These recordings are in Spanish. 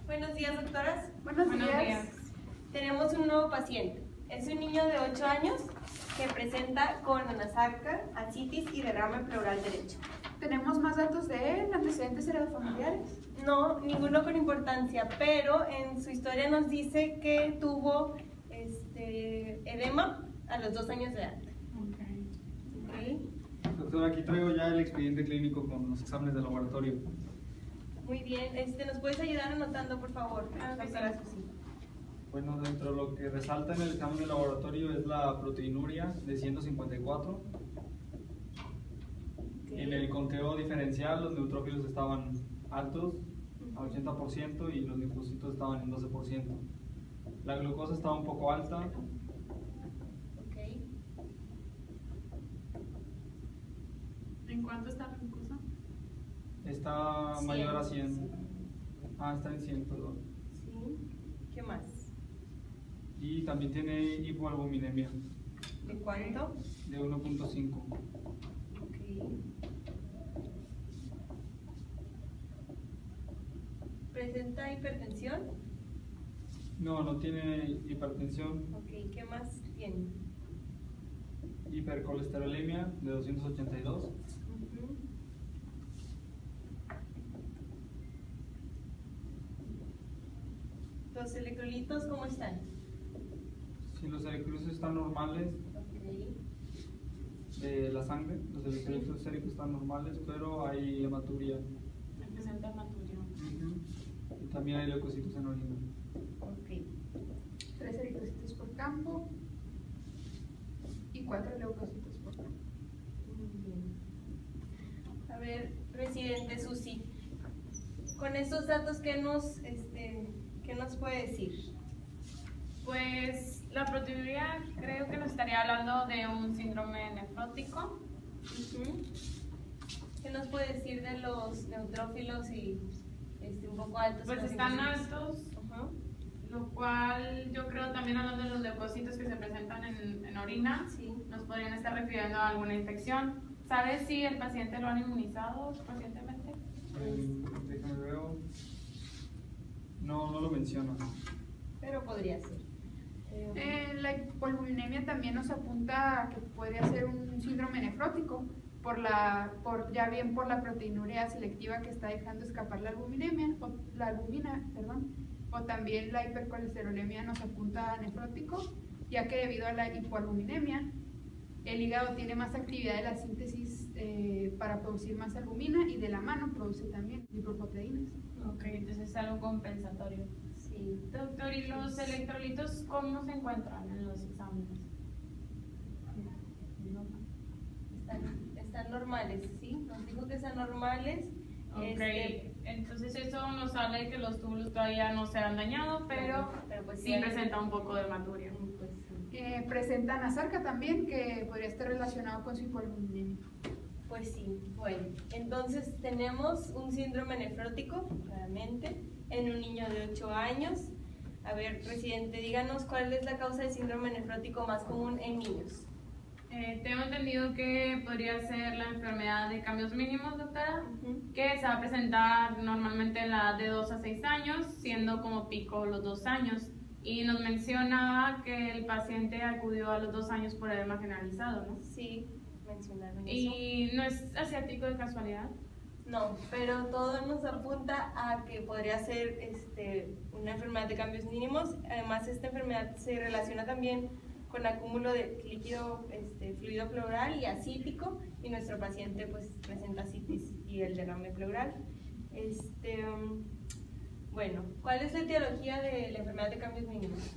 Buenos días, doctoras. Buenos días. Tenemos un nuevo paciente. Es un niño de 8 años que presenta con anasarca, ascitis y derrame pleural derecho. ¿Tenemos más datos de él? ¿Antecedentes heredofamiliares? No, ninguno con importancia, pero en su historia nos dice que tuvo edema a los 2 años de edad. Okay. Doctor, aquí traigo ya el expediente clínico con los exámenes de laboratorio. Muy bien, ¿nos puedes ayudar anotando, por favor? Doctora Susi. Bueno, dentro de lo que resalta en el examen de laboratorio es la proteinuria de 154. Okay. En el conteo diferencial los neutrófilos estaban altos, a 80%, y los linfocitos estaban en 12%. La glucosa estaba un poco alta. Okay. ¿En cuánto está la glucosa? Está 100, mayor a 100. sí. Está en 100, perdón. Sí. ¿Qué más? Y también tiene hipoalbuminemia ¿De cuánto? de 1.5. Okay. ¿Presenta hipertensión? No tiene hipertensión. Ok, ¿qué más tiene? Hipercolesterolemia de 282. Ujú. ¿Los electrolitos cómo están? Si los electrolitos están normales Ok. de la sangre, los electrolitos séricos están normales, pero hay hematuria. Presenta hematuria. Y también hay leucocitos en orina. Ok. 3 eritrocitos por campo y 4 leucocitos por campo. Muy bien. A ver, residente Susi, con estos datos, ¿qué nos puede decir? Pues la proteinuria creo que nos estaría hablando de un síndrome nefrótico. Ujú. ¿Qué nos puede decir de los neutrófilos y un poco altos? Pues están altos, Ajá. lo cual yo creo también hablando de los leucocitos que se presentan en orina, Sí. nos podrían estar refiriendo a alguna infección. ¿Sabes si el paciente lo han inmunizado recientemente? Déjame ver. No lo menciona. Pero podría ser. La hipoalbuminemia también nos apunta a que podría ser un síndrome nefrótico por la proteinuria selectiva que está dejando escapar la albumina, o también la hipercolesterolemia nos apunta a nefrótico, ya que debido a la hipoalbuminemia el hígado tiene más actividad de la síntesis para producir más albumina, y de la mano produce también lipoproteínas. Ok, entonces es algo compensatorio. Sí. Doctor, ¿y los electrolitos cómo se encuentran en los exámenes? Están normales, ¿sí? Nos dijo que están normales. Ok, entonces eso nos habla de que los túbulos todavía no se han dañado, pero pues sí presenta un poco de hematuria. Pues, sí. Presenta anasarca también, que podría estar relacionado con su hipoalbuminemia. Pues sí, bueno, entonces tenemos un síndrome nefrótico, claramente, en un niño de 8 años. A ver, residente, díganos cuál es la causa de síndrome nefrótico más común en niños. Tengo entendido que podría ser la enfermedad de cambios mínimos, doctora, que se va a presentar normalmente en la edad de 2 a 6 años, siendo como pico los 2 años. Y nos mencionaba que el paciente acudió a los 2 años por edema generalizado, ¿no? Sí, mencionaron eso. ¿Y no es asiático de casualidad? No, pero todo nos apunta a que podría ser una enfermedad de cambios mínimos. Además, esta enfermedad se relaciona también con acúmulo de líquido, fluido pleural y ascítico, y nuestro paciente pues presenta ascitis y el derrame pleural. Bueno, ¿cuál es la etiología de la enfermedad de cambios mínimos?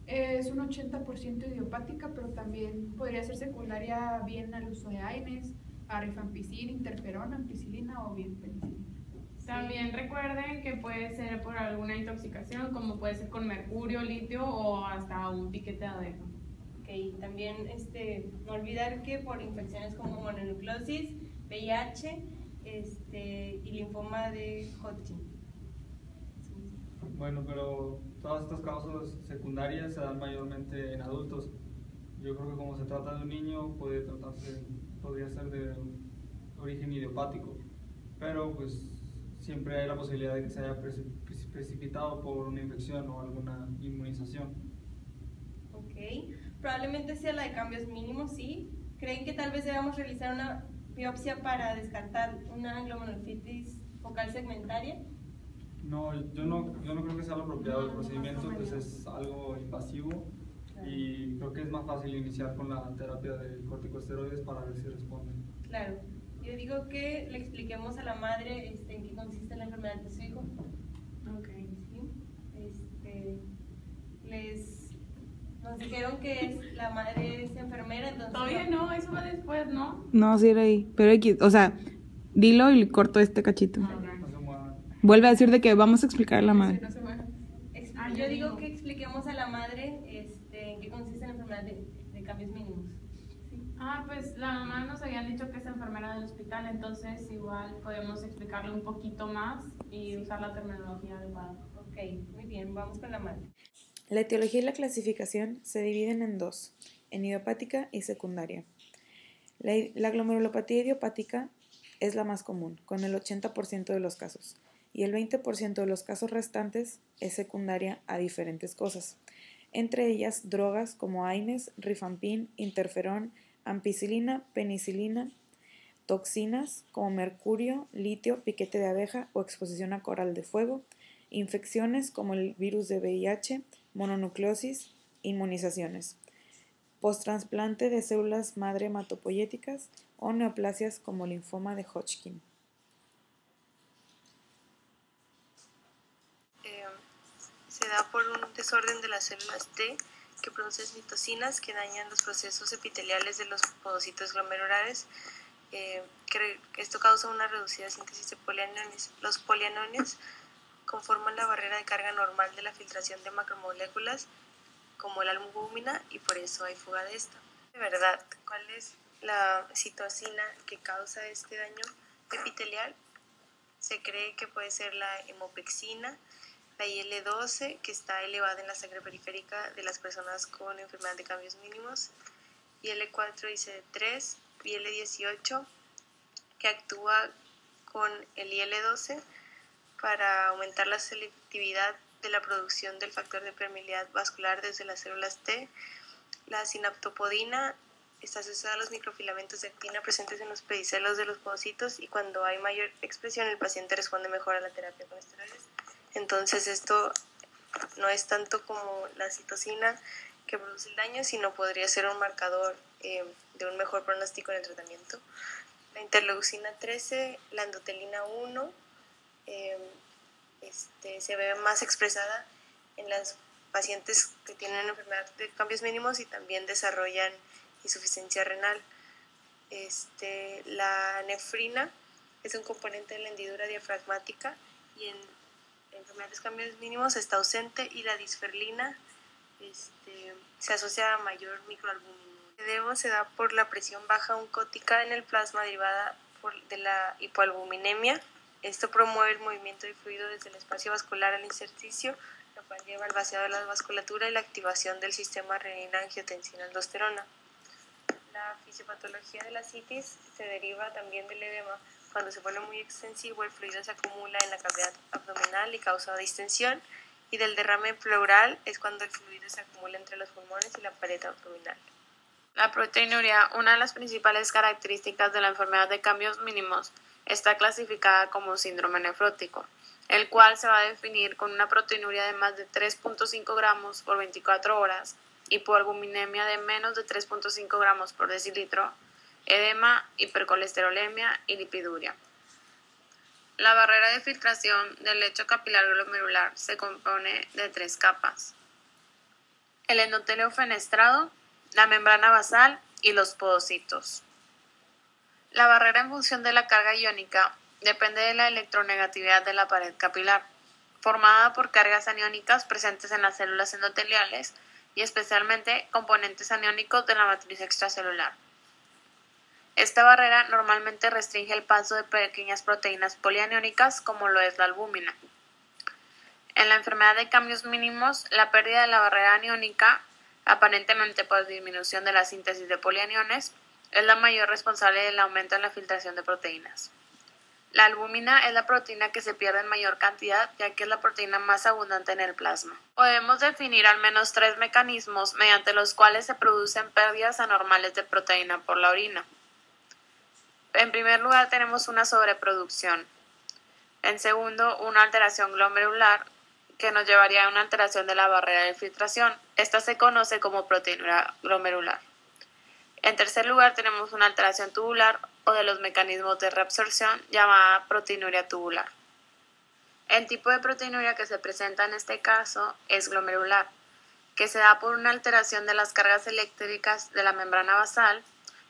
Es un 80% idiopática, pero también podría ser secundaria bien al uso de AINES, a rifampicina, interferona, ampicilina o bien penicilina. También recuerden que puede ser por alguna intoxicación, como puede ser con mercurio, litio o hasta un piquete de abeja. Ok, también no olvidar que por infecciones como mononucleosis, VIH y linfoma de Hodgkin. Bueno, pero todas estas causas secundarias se dan mayormente en adultos. Yo creo que como se trata de un niño, podría ser de origen idiopático. Pero pues siempre hay la posibilidad de que se haya precipitado por una infección o alguna inmunización. Ok, probablemente sea la de cambios mínimos, sí. ¿Creen que tal vez debamos realizar una biopsia para descartar una glomerulonephritis focal segmentaria? No, yo no creo que sea lo apropiado. El procedimiento pues, es algo invasivo y creo que es más fácil iniciar con la terapia de corticosteroides para ver si responden. Claro, yo digo que le expliquemos a la madre en qué consiste la enfermedad de su hijo. Ok. Sí. Nos dijeron que la madre es enfermera, entonces... Todavía no, eso va después, ¿no? No, sí era ahí. Pero o sea, dilo y corto este cachito. No se muevan. Vuelve a decir de que vamos a explicar a la madre. No se mueve. Yo digo que expliquemos a la madre en qué consiste la enfermedad de cambios mínimos. Sí. Pues la mamá nos habían dicho que es enfermera del hospital, entonces igual podemos explicarle un poquito más y usar la terminología adecuada. Ok, muy bien, vamos con la madre. La etiología y la clasificación se dividen en dos, en idiopática y secundaria. La glomerulopatía idiopática es la más común, con el 80% de los casos, y el 20% de los casos restantes es secundaria a diferentes cosas, entre ellas drogas como AINES, rifampin, interferón, ampicilina, penicilina, toxinas como mercurio, litio, piquete de abeja o exposición a coral de fuego, infecciones como el virus de VIH, mononucleosis, inmunizaciones, posttrasplante de células madre hematopoyéticas o neoplasias como linfoma de Hodgkin. Se da por un desorden de las células T que producen citocinas que dañan los procesos epiteliales de los podocitos glomerulares. Esto causa una reducida síntesis de polianones. Los polianones conforman la barrera de carga normal de la filtración de macromoléculas como la albúmina y por eso hay fuga de esta. De verdad, ¿cuál es la citocina que causa este daño epitelial? Se cree que puede ser la hemopexina, la IL-12, que está elevada en la sangre periférica de las personas con enfermedad de cambios mínimos, IL-4 y CD3, IL-18, que actúa con el IL-12 para aumentar la selectividad de la producción del factor de permeabilidad vascular desde las células T. La sinaptopodina está asociada a los microfilamentos de actina presentes en los pedicelos de los podocitos y cuando hay mayor expresión el paciente responde mejor a la terapia con esteroides. Entonces esto no es tanto como la citocina que produce el daño, sino podría ser un marcador de un mejor pronóstico en el tratamiento. La interleucina 13, la endotelina 1, se ve más expresada en las pacientes que tienen enfermedad de cambios mínimos y también desarrollan insuficiencia renal. La nefrina es un componente de la hendidura diafragmática y en enfermedades de cambios mínimos está ausente, y la disferlina se asocia a mayor microalbúmina. El edema se da por la presión baja oncótica en el plasma derivada de la hipoalbuminemia. Esto promueve el movimiento de fluido desde el espacio vascular al intersticio, lo cual lleva al vaciado de la vasculatura y la activación del sistema renina-angiotensina-aldosterona. La fisiopatología de la citis se deriva también del edema. Cuando se vuelve muy extensivo, el fluido se acumula en la cavidad abdominal y causa distensión, y del derrame pleural es cuando el fluido se acumula entre los pulmones y la pared abdominal. La proteinuria, una de las principales características de la enfermedad de cambios mínimos, está clasificada como síndrome nefrótico, el cual se va a definir con una proteinuria de más de 3.5 gramos por 24 horas, hipoalbuminemia de menos de 3.5 gramos por decilitro, edema, hipercolesterolemia y lipiduria. La barrera de filtración del lecho capilar glomerular se compone de 3 capas: el endotelio fenestrado, la membrana basal y los podocitos. La barrera, en función de la carga iónica, depende de la electronegatividad de la pared capilar, formada por cargas aniónicas presentes en las células endoteliales y especialmente componentes aniónicos de la matriz extracelular. Esta barrera normalmente restringe el paso de pequeñas proteínas polianiónicas como lo es la albúmina. En la enfermedad de cambios mínimos, la pérdida de la barrera aniónica, aparentemente por disminución de la síntesis de polianiones, es la mayor responsable del aumento en la filtración de proteínas. La albúmina es la proteína que se pierde en mayor cantidad, ya que es la proteína más abundante en el plasma. Podemos definir al menos 3 mecanismos mediante los cuales se producen pérdidas anormales de proteína por la orina. En primer lugar tenemos una sobreproducción. En segundo, una alteración glomerular, que nos llevaría a una alteración de la barrera de filtración. Esta se conoce como proteinuria glomerular. En tercer lugar tenemos una alteración tubular o de los mecanismos de reabsorción llamada proteinuria tubular. El tipo de proteinuria que se presenta en este caso es glomerular, que se da por una alteración de las cargas eléctricas de la membrana basal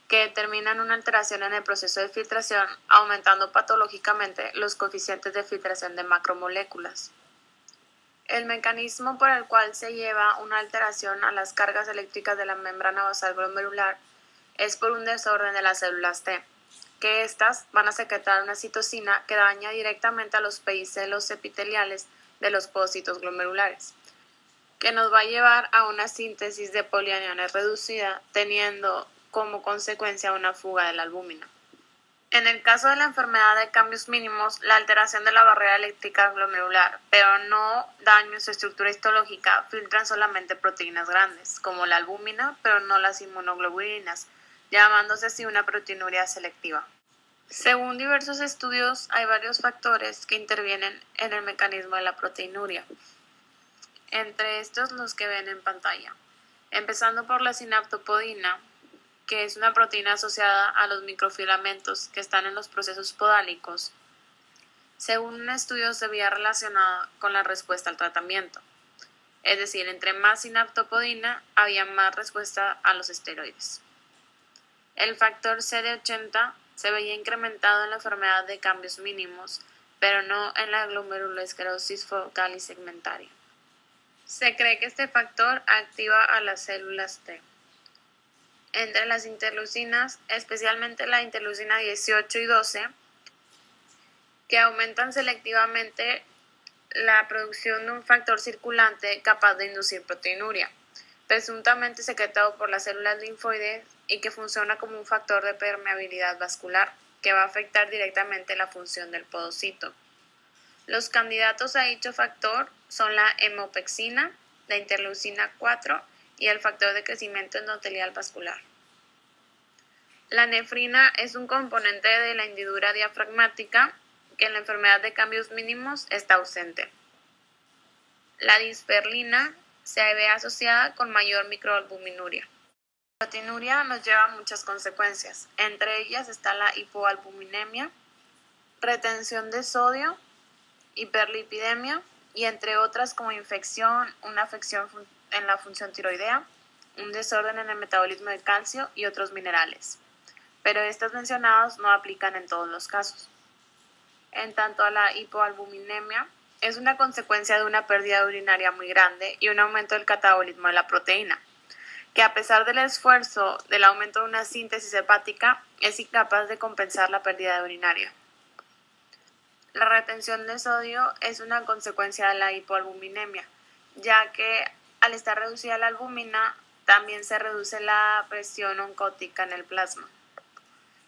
que determinan una alteración en el proceso de filtración, aumentando patológicamente los coeficientes de filtración de macromoléculas. El mecanismo por el cual se lleva una alteración a las cargas eléctricas de la membrana basal glomerular es por un desorden de las células T, que éstas van a secretar una citocina que daña directamente a los pedicelos epiteliales de los podocitos glomerulares, que nos va a llevar a una síntesis de polianiones reducida, teniendo como consecuencia una fuga de la albúmina. En el caso de la enfermedad de cambios mínimos, la alteración de la barrera eléctrica glomerular, pero no daño en su estructura histológica, filtran solamente proteínas grandes, como la albúmina, pero no las inmunoglobulinas, llamándose así una proteinuria selectiva. Según diversos estudios, hay varios factores que intervienen en el mecanismo de la proteinuria, entre estos los que ven en pantalla, empezando por la sinaptopodina, que es una proteína asociada a los microfilamentos que están en los procesos podálicos. Según un estudio se veía relacionada con la respuesta al tratamiento, es decir, entre más sinaptopodina había más respuesta a los esteroides. El factor CD80 se veía incrementado en la enfermedad de cambios mínimos, pero no en la glomerulosclerosis focal y segmentaria. Se cree que este factor activa a las células T. Entre las interleucinas, especialmente la interleucina 18 y 12, que aumentan selectivamente la producción de un factor circulante capaz de inducir proteinuria, presuntamente secretado por las células linfoides y que funciona como un factor de permeabilidad vascular que va a afectar directamente la función del podocito. Los candidatos a dicho factor son la hemopexina, la interleucina 4 y el factor de crecimiento endotelial vascular. La nefrina es un componente de la hendidura diafragmática que en la enfermedad de cambios mínimos está ausente. La disperlina se ve asociada con mayor microalbuminuria. La proteinuria nos lleva a muchas consecuencias, entre ellas está la hipoalbuminemia, retención de sodio, hiperlipidemia y entre otras como infección, una afección en la función tiroidea, un desorden en el metabolismo de calcio y otros minerales. Pero estas mencionadas no aplican en todos los casos. En tanto a la hipoalbuminemia, es una consecuencia de una pérdida urinaria muy grande y un aumento del catabolismo de la proteína, que a pesar del esfuerzo del aumento de una síntesis hepática, es incapaz de compensar la pérdida urinaria. La retención de sodio es una consecuencia de la hipoalbuminemia, ya que al estar reducida la albúmina, también se reduce la presión oncótica en el plasma.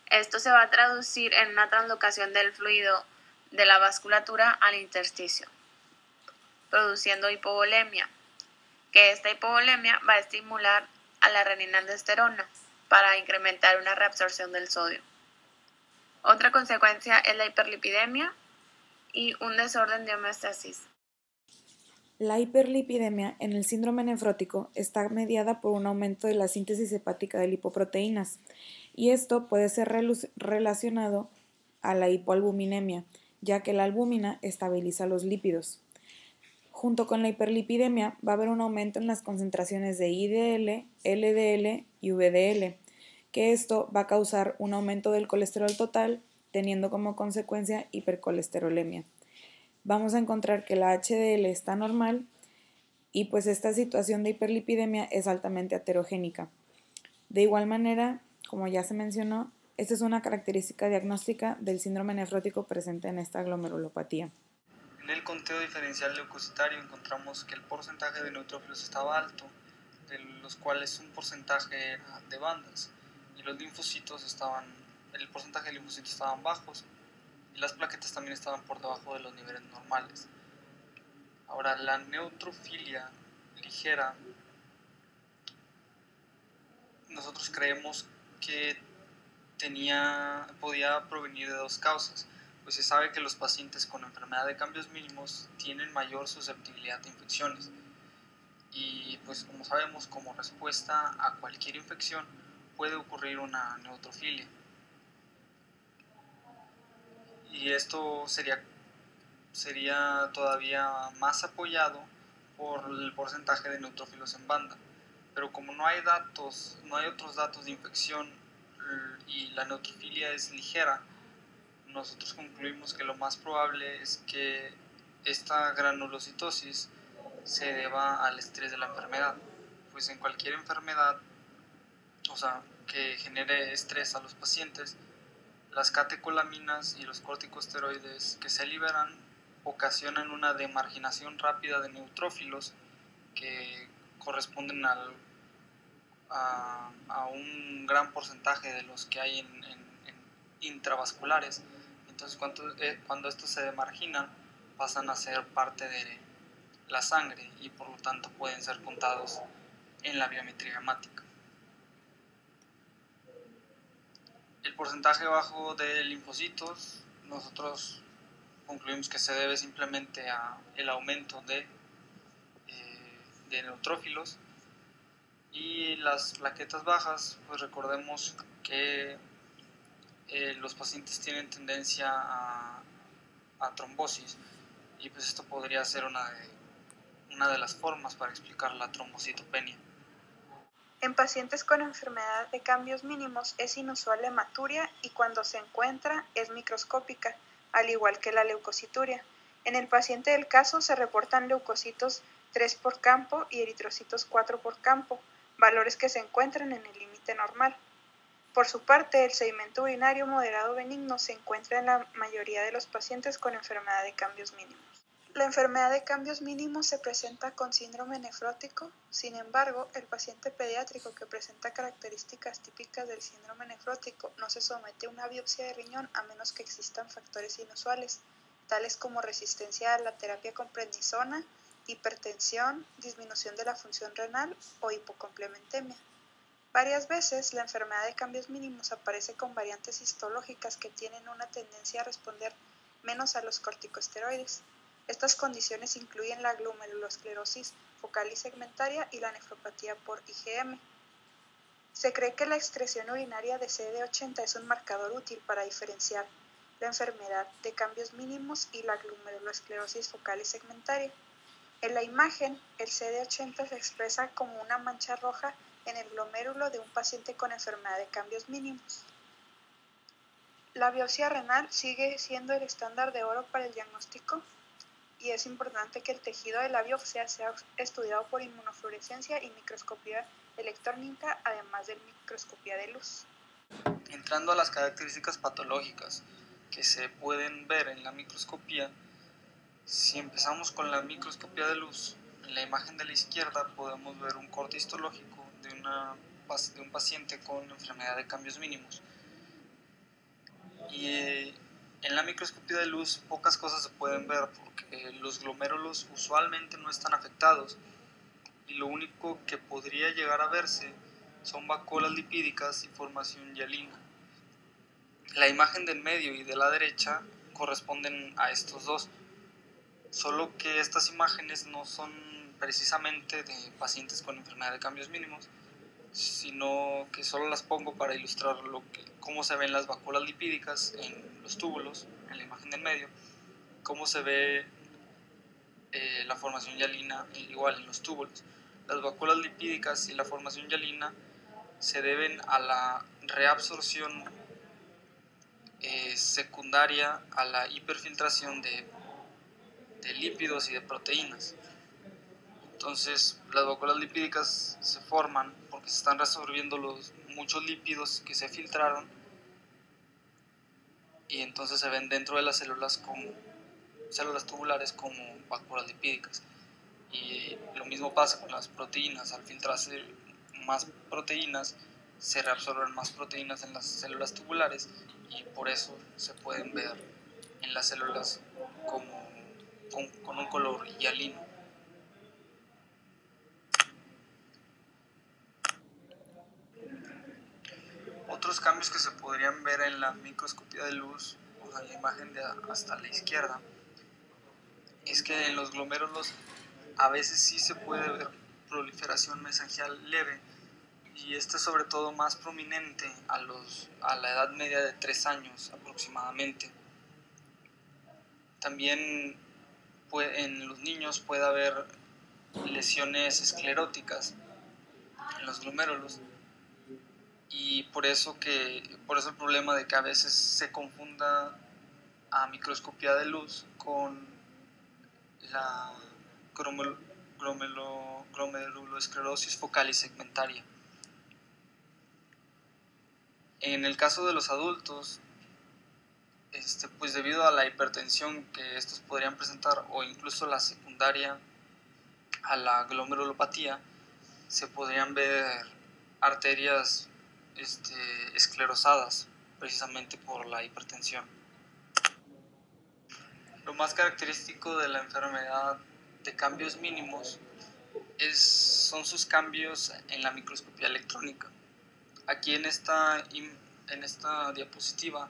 Esto se va a traducir en una translocación del fluido de la vasculatura al intersticio, produciendo hipovolemia, que esta hipovolemia va a estimular a la renina-aldosterona para incrementar una reabsorción del sodio. Otra consecuencia es la hiperlipidemia y un desorden de homeostasis. La hiperlipidemia en el síndrome nefrótico está mediada por un aumento de la síntesis hepática de lipoproteínas, y esto puede ser relacionado a la hipoalbuminemia, ya que la albúmina estabiliza los lípidos. Junto con la hiperlipidemia va a haber un aumento en las concentraciones de IDL, LDL y VDL, que esto va a causar un aumento del colesterol total, teniendo como consecuencia hipercolesterolemia. Vamos a encontrar que la HDL está normal y pues esta situación de hiperlipidemia es altamente aterogénica. De igual manera, como ya se mencionó, esta es una característica diagnóstica del síndrome nefrótico presente en esta glomerulopatía. En el conteo diferencial leucocitario encontramos que el porcentaje de neutrófilos estaba alto, de los cuales un porcentaje era de bandas, y los linfocitos el porcentaje de linfocitos estaban bajos. y las plaquetas también estaban por debajo de los niveles normales. Ahora, la neutrofilia ligera, nosotros creemos que podía provenir de dos causas, pues se sabe que los pacientes con enfermedad de cambios mínimos tienen mayor susceptibilidad a infecciones y pues como sabemos, como respuesta a cualquier infección puede ocurrir una neutrofilia, y esto sería todavía más apoyado por el porcentaje de neutrófilos en banda. Pero como no hay otros datos de infección y la neutrofilia es ligera, nosotros concluimos que lo más probable es que esta granulocitosis se deba al estrés de la enfermedad. Pues en cualquier enfermedad, o sea, que genere estrés a los pacientes, las catecolaminas y los corticosteroides que se liberan ocasionan una demarginación rápida de neutrófilos que corresponden a un gran porcentaje de los que hay en intravasculares. Entonces cuando estos se demarginan, pasan a ser parte de la sangre y por lo tanto pueden ser contados en la biometría hemática. El porcentaje bajo de linfocitos, nosotros concluimos que se debe simplemente al aumento de neutrófilos, y las plaquetas bajas, pues recordemos que los pacientes tienen tendencia a trombosis, y pues esto podría ser una de las formas para explicar la trombocitopenia. En pacientes con enfermedad de cambios mínimos es inusual la hematuria y cuando se encuentra es microscópica, al igual que la leucocituria. En el paciente del caso se reportan leucocitos 3 por campo y eritrocitos 4 por campo, valores que se encuentran en el límite normal. Por su parte, el sedimento urinario moderado benigno se encuentra en la mayoría de los pacientes con enfermedad de cambios mínimos. La enfermedad de cambios mínimos se presenta con síndrome nefrótico. Sin embargo, el paciente pediátrico que presenta características típicas del síndrome nefrótico no se somete a una biopsia de riñón a menos que existan factores inusuales, tales como resistencia a la terapia con prednisona, hipertensión, disminución de la función renal o hipocomplementemia. Varias veces la enfermedad de cambios mínimos aparece con variantes histológicas que tienen una tendencia a responder menos a los corticosteroides. Estas condiciones incluyen la glomerulosclerosis focal y segmentaria y la nefropatía por IgM. Se cree que la excreción urinaria de CD80 es un marcador útil para diferenciar la enfermedad de cambios mínimos y la glomerulosclerosis focal y segmentaria. En la imagen, el CD80 se expresa como una mancha roja en el glomérulo de un paciente con enfermedad de cambios mínimos. La biopsia renal sigue siendo el estándar de oro para el diagnóstico y es importante que el tejido de la biopsia sea estudiado por inmunofluorescencia y microscopía electrónica, además de microscopía de luz. Entrando a las características patológicas que se pueden ver en la microscopía, si empezamos con la microscopía de luz, en la imagen de la izquierda podemos ver un corte histológico de un paciente con enfermedad de cambios mínimos. Y en la microscopía de luz pocas cosas se pueden ver porque los glomérulos usualmente no están afectados y lo único que podría llegar a verse son vacuolas lipídicas y formación hialina. La imagen del medio y de la derecha corresponden a estos dos, solo que estas imágenes no son precisamente de pacientes con enfermedad de cambios mínimos, sino que solo las pongo para ilustrar cómo se ven las vacuolas lipídicas en los túbulos, en la imagen del medio, cómo se ve la formación hialina igual en los túbulos. Las vacuolas lipídicas y la formación hialina se deben a la reabsorción secundaria a la hiperfiltración de lípidos y de proteínas. Entonces las vacuolas lipídicas se forman porque se están reabsorbiendo muchos lípidos que se filtraron y entonces se ven dentro de las células tubulares como vacuolas lipídicas. Y lo mismo pasa con las proteínas. Al filtrarse más proteínas se reabsorben más proteínas en las células tubulares y por eso se pueden ver en las células como con un color hialino. Otros cambios que se podrían ver en la microscopía de luz, o en la imagen de hasta la izquierda, es que en los glomérulos a veces sí se puede ver proliferación mesangial leve, y esta es sobre todo más prominente a la edad media de 3 años aproximadamente. También en los niños puede haber lesiones escleróticas en los glomérulos, y por eso el problema de que a veces se confunda a microscopía de luz con la glomerulosclerosis focal y segmentaria. En el caso de los adultos, pues debido a la hipertensión que estos podrían presentar, o incluso la secundaria a la glomerulopatía, se podrían ver arterias esclerosadas precisamente por la hipertensión. Lo más característico de la enfermedad de cambios mínimos son sus cambios en la microscopía electrónica. Aquí en esta diapositiva,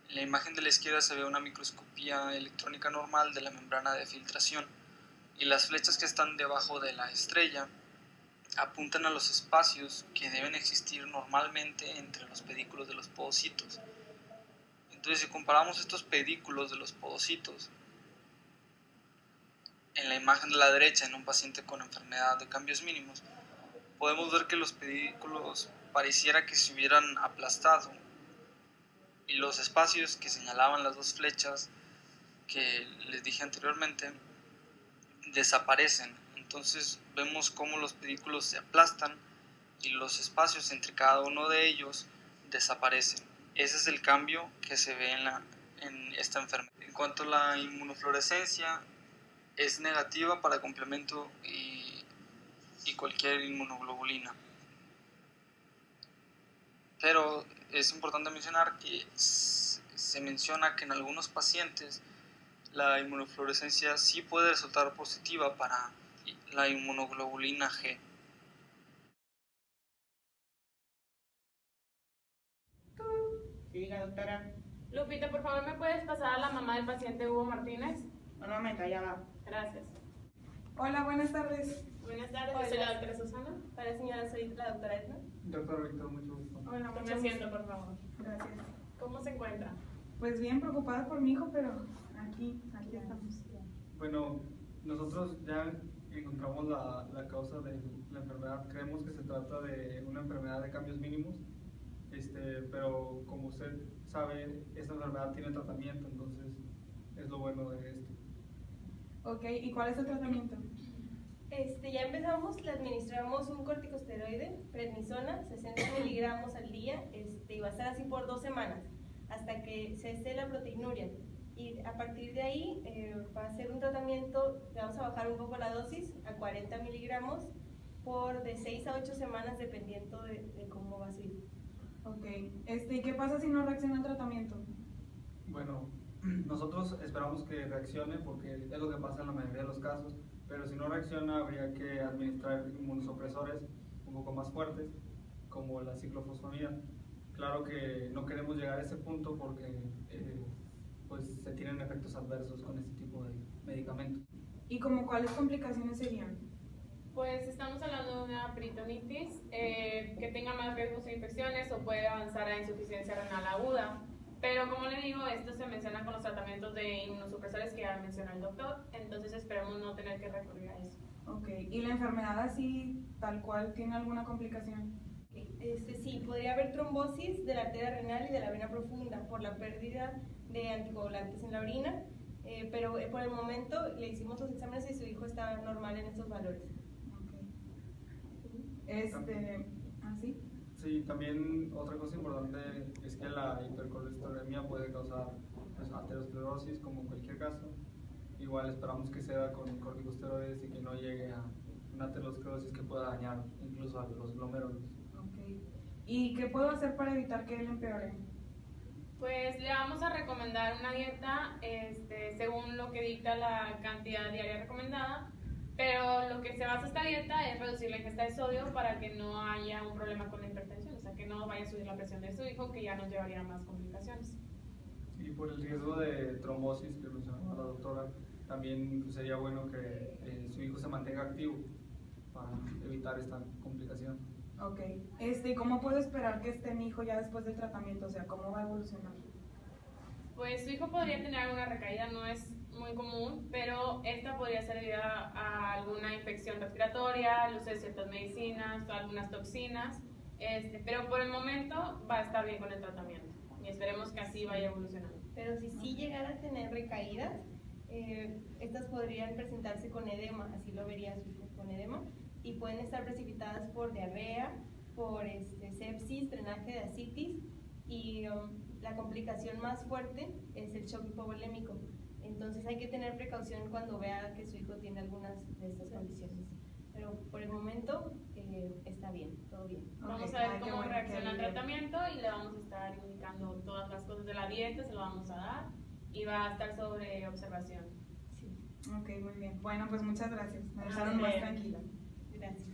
en la imagen de la izquierda se ve una microscopía electrónica normal de la membrana de filtración, y las flechas que están debajo de la estrella apuntan a los espacios que deben existir normalmente entre los pedículos de los podocitos. Entonces, si comparamos estos pedículos de los podocitos en la imagen de la derecha en un paciente con enfermedad de cambios mínimos, podemos ver que los pedículos pareciera que se hubieran aplastado, y los espacios que señalaban las dos flechas que les dije anteriormente desaparecen. Entonces vemos cómo los pedículos se aplastan y los espacios entre cada uno de ellos desaparecen. Ese es el cambio que se ve en esta enfermedad. En cuanto a la inmunofluorescencia, es negativa para complemento y cualquier inmunoglobulina. Pero es importante mencionar que se menciona que en algunos pacientes la inmunofluorescencia sí puede resultar positiva para la inmunoglobulina G. Diga, doctora. Lupita, por favor, ¿me puedes pasar a la mamá del paciente Hugo Martínez? Un momento, ya va. Gracias. Hola, buenas tardes. Buenas tardes, Hola. soy la doctora Susana. Hola, señora, soy la doctora Edna. Doctor Víctor, mucho gusto. Hola, Tome mucho asiento, gusto. por favor. Gracias. ¿Cómo se encuentra? Pues bien preocupada por mi hijo, pero aquí estamos. Bueno, nosotros ya encontramos la causa de la enfermedad. Creemos que se trata de una enfermedad de cambios mínimos, pero como usted sabe, esta enfermedad tiene tratamiento, entonces es lo bueno de esto. Ok, ¿y cuál es el tratamiento? Ya empezamos, le administramos un corticosteroide, prednisona, 60 miligramos al día, y va a estar así por 2 semanas, hasta que cese la proteinuria. Y a partir de ahí va a ser un tratamiento, le vamos a bajar un poco la dosis a 40 miligramos por de 6 a 8 semanas, dependiendo de cómo va a ser. Ok, ¿y qué pasa si no reacciona al tratamiento? Bueno, nosotros esperamos que reaccione porque es lo que pasa en la mayoría de los casos, pero si no reacciona habría que administrar inmunosupresores un poco más fuertes, como la ciclofosfamida. Claro que no queremos llegar a ese punto porque pues se tienen efectos adversos con este tipo de medicamentos. ¿Y como cuáles complicaciones serían? Pues estamos hablando de una peritonitis que tenga más riesgos de infecciones o puede avanzar a insuficiencia renal aguda. Pero como le digo, esto se menciona con los tratamientos de inmunosupresores que ya mencionó el doctor, entonces esperamos no tener que recurrir a eso. Ok, ¿y la enfermedad así, tal cual, tiene alguna complicación? Sí, podría haber trombosis de la arteria renal y de la vena profunda por la pérdida de anticoagulantes en la orina, pero por el momento le hicimos los exámenes y su hijo está normal en estos valores. ¿Así? Sí, también otra cosa importante es que la hipercolesterolemia puede causar aterosclerosis, como en cualquier caso. Igual esperamos que sea con corticosteroides y que no llegue a una aterosclerosis que pueda dañar incluso a los glomérulos. Ok, ¿y qué puedo hacer para evitar que él empeore? Pues le vamos a recomendar una dieta según lo que dicta la cantidad diaria recomendada, pero lo que se basa esta dieta es reducir la ingesta de sodio para que no haya un problema con la hipertensión, o sea, que no vaya a subir la presión de su hijo, que ya nos llevaría a más complicaciones. Y por el riesgo de trombosis que mencionaba la doctora, también pues, sería bueno que su hijo se mantenga activo para evitar esta complicación. Ok. ¿Y cómo puedo esperar que esté mi hijo ya después del tratamiento? O sea, ¿cómo va a evolucionar? Pues su hijo podría tener alguna recaída, no es muy común, pero esta podría ser debido a alguna infección respiratoria, el uso de ciertas medicinas o algunas toxinas, pero por el momento va a estar bien con el tratamiento y esperemos que así vaya evolucionando. Pero si sí llegara a tener recaídas, estas podrían presentarse con edema, así lo vería su hijo con edema, y pueden estar precipitadas por diarrea, por sepsis, drenaje de ascitis, y la complicación más fuerte es el shock hipovolémico. Entonces hay que tener precaución cuando vea que su hijo tiene algunas de estas condiciones. Pero por el momento está bien, todo bien. Vamos a ver cómo reacciona el tratamiento y le vamos a estar indicando todas las cosas de la dieta, se lo vamos a dar y va a estar sobre observación. Sí. Ok, muy bien. Bueno, pues muchas gracias. Me dejaron más tranquila. Gracias.